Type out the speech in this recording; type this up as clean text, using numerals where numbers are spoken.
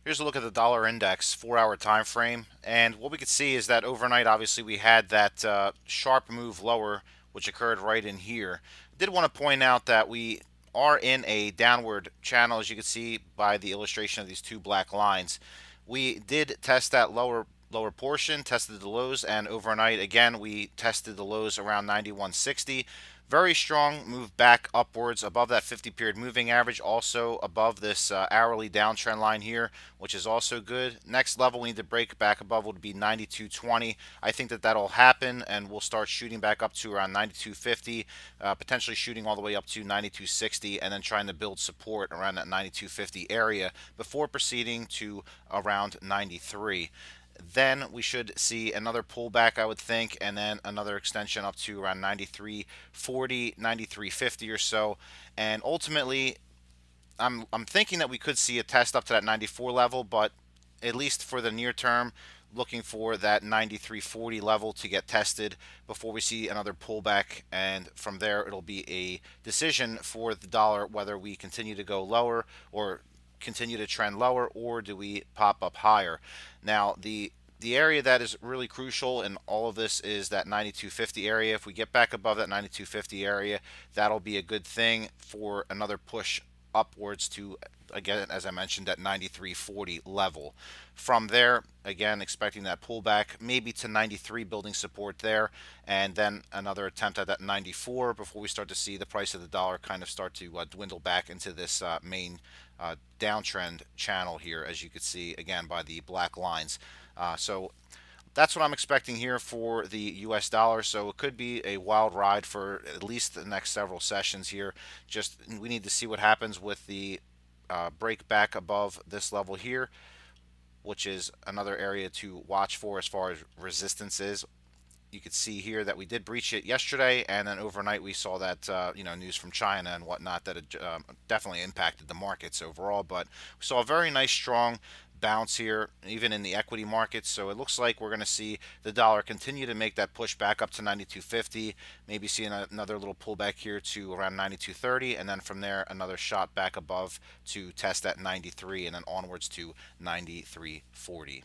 Here's a look at the dollar index 4 hour time frame. And what we could see is that overnight, obviously, we had that sharp move lower, which occurred right in here. I did want to point out that we are in a downward channel, as you can see by the illustration of these two black lines. We did test that lower portion, tested the lows, and overnight again we tested the lows around 91.60. Very strong move back upwards above that 50 period moving average, also above this hourly downtrend line here, which is also good. Next level we need to break back above would be 92.20. I think that that'll happen, and we'll start shooting back up to around 92.50, potentially shooting all the way up to 92.60, and then trying to build support around that 92.50 area before proceeding to around 93. Then we should see another pullback, I would think, and then another extension up to around 93.40, 93.50 or so. And ultimately, I'm thinking that we could see a test up to that 94 level, but at least for the near term, looking for that 93.40 level to get tested before we see another pullback, and from there it'll be a decision for the dollar whether we continue to go lower or continue to trend lower, or do we pop up higher. Now the area that is really crucial in all of this is that 92.50 area. If we get back above that 92.50 area, that'll be a good thing for another push upwards to, again, as I mentioned, at 93.40 level. From there, again, expecting that pullback maybe to 93, building support there, and then another attempt at that 94 before we start to see the price of the dollar kind of start to dwindle back into this main downtrend channel here, as you could see again by the black lines. So that's what I'm expecting here for the US dollar. So it could be a wild ride for at least the next several sessions here. Just we need to see what happens with the break back above this level here, which is another area to watch for as far as resistance is. You could see here that we did breach it yesterday, and then overnight we saw that news from China and whatnot that it definitely impacted the markets overall. But we saw a very nice strong bounce here, even in the equity markets. So it looks like we're going to see the dollar continue to make that push back up to 92.50, maybe see another little pullback here to around 92.30, and then from there another shot back above to test at 93, and then onwards to 93.40.